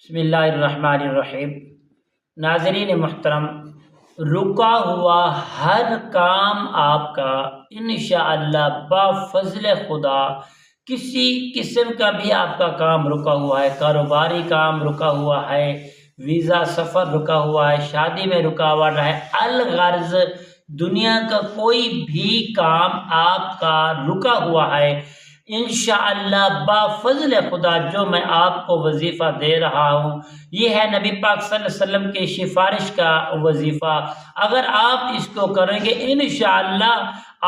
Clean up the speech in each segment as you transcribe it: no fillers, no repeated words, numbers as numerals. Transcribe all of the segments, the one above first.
بسم اللہ الرحمن الرحیم۔ ناظرین محترم، رکا ہوا ہر کام آپ کا انشاءاللہ بفضل خدا، کسی قسم کا بھی آپ کا کام رکا ہوا ہے، کاروباری کام رکا ہوا ہے، ویزا سفر رکا ہوا ہے، شادی میں رکاوٹ ہے، الغرض دنیا کا کوئی بھی کام آپ کا رکا ہوا ہے، انشاءاللہ بفضل خدا جو میں آپ کو وظیفہ دے رہا ہوں یہ ہے نبی پاک صلی اللہ علیہ وسلم کی سفارش کا وظیفہ۔ اگر آپ اس کو کریں گے انشاءاللہ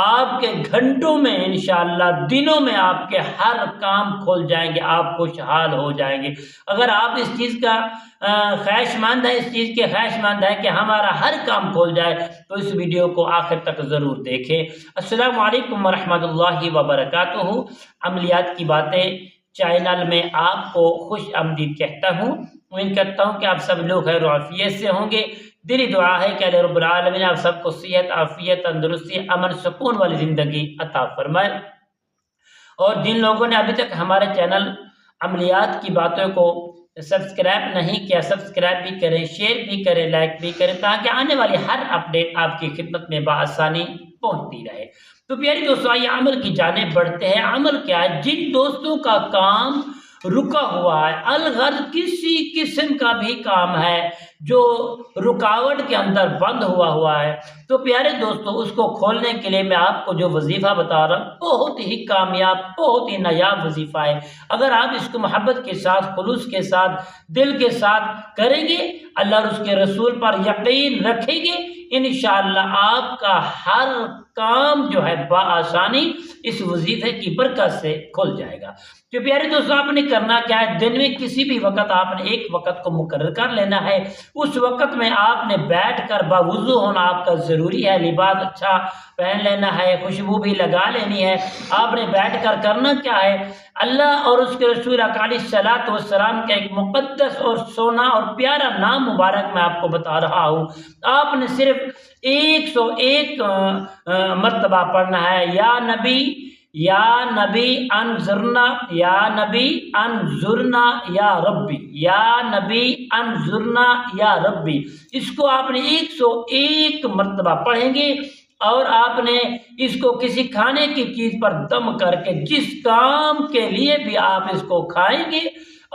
آپ کے گھنٹوں میں، انشاءاللہ دنوں میں آپ کے ہر کام کھل جائیں گے، آپ خوشحال ہو جائیں گے۔ اگر آپ اس چیز کا خواہش مند ہے، اس چیز کے خواہش مند ہے کہ ہمارا ہر کام کھل جائے تو اس ویڈیو کو آخر تک ضرور دیکھیں۔ السلام علیکم ورحمۃ اللہ وبرکاتہ۔ عملیات کی باتیں چینل میں آپ کو خوش آمدید کہتا ہوں۔ امید کرتا ہوں کہ آپ سب لوگ خیر و عافیت سے ہوں گے۔ دلی دعا ہے کہ اللہ رب العالمین آپ سب کو صحت، عافیت، تندرستی، امن، سکون والی زندگی عطا فرمائے۔ اور جن لوگوں نے ابھی تک ہمارے چینل عملیات کی باتوں کو سبسکرائب نہیں کیا، سبسکرائب بھی کریں، شیئر بھی کریں، لائک بھی کریں، تاکہ آنے والی ہر اپڈیٹ آپ کی خدمت میں بآسانی پہنچتی رہے۔ تو پیاری دوستو، آئیے عمل کی جانب بڑھتے ہیں۔ عمل کیا ہے؟ جن دوستوں کا کام رکا ہوا ہے، الغرض کسی قسم کا بھی کام ہے جو رکاوٹ کے اندر بند ہوا ہے، تو پیارے دوستو اس کو کھولنے کے لیے میں آپ کو جو وظیفہ بتا رہا ہوں بہت ہی کامیاب، بہت ہی نایاب وظیفہ ہے۔ اگر آپ اس کو محبت کے ساتھ، خلوص کے ساتھ، دل کے ساتھ کریں گے، اللہ اور اس کے رسول پر یقین رکھیں گے، انشاءاللہ آپ کا ہر کام جو ہے بآسانی اس وظیفے کی برکت سے کھل جائے گا۔ تو پیارے دوستو، آپ نے کرنا کیا ہے؟ دن میں کسی بھی وقت آپ نے ایک وقت کو مقرر کر لینا ہے۔ اس وقت میں آپ نے بیٹھ کر باوضو ہونا آپ کا ضروری ہے، لباس اچھا پہن لینا ہے، خوشبو بھی لگا لینی ہے۔ آپ نے بیٹھ کر کرنا کیا ہے؟ اللہ اور اس کے رسول علیہ الصلوۃ والسلام کا ایک مقدس اور سونا اور پیارا نام مبارک میں آپ کو بتا رہا ہوں۔ آپ نے صرف 101 مرتبہ پڑھنا ہے، یا نبی انظرنا، یا نبی انظرنا یا ربی، یا نبی انظرنا یا ربی۔ اس کو آپ نے 101 مرتبہ پڑھیں گے، اور آپ نے اس کو کسی کھانے کی چیز پر دم کر کے، جس کام کے لیے بھی آپ اس کو کھائیں گے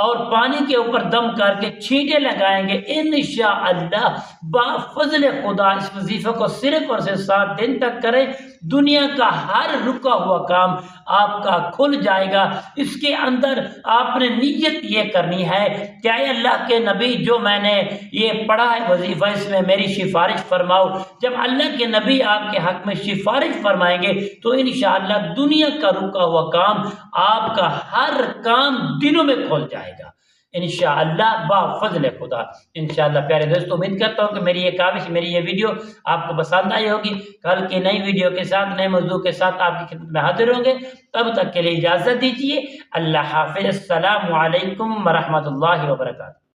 اور پانی کے اوپر دم کر کے چھینٹے لگائیں گے، انشاءاللہ بفضل خدا اس وظیفے کو صرف اور صرف 7 دن تک کریں، دنیا کا ہر رکا ہوا کام آپ کا کھل جائے گا۔ اس کے اندر آپ نے نیت یہ کرنی ہے کہ اے اللہ کے نبی، جو میں نے یہ پڑھا ہے وظیفہ، اس میں میری سفارش فرماؤ۔ جب اللہ کے نبی آپ کے حق میں سفارش فرمائیں گے تو انشاءاللہ دنیا کا رکا ہوا کام، آپ کا ہر کام دنوں میں کھل جائے گا انشاءاللہ بفضل خدا۔ انشاءاللہ پیارے دوستو، امید کرتا ہوں کہ میری یہ کاوش، میری یہ ویڈیو آپ کو پسند آئی ہوگی۔ کل کی نئی ویڈیو کے ساتھ، نئے موضوع کے ساتھ آپ کی خدمت میں حاضر ہوں گے۔ تب تک کے لیے اجازت دیجیے۔ اللہ حافظ۔ السلام علیکم ورحمۃ اللہ وبرکاتہ۔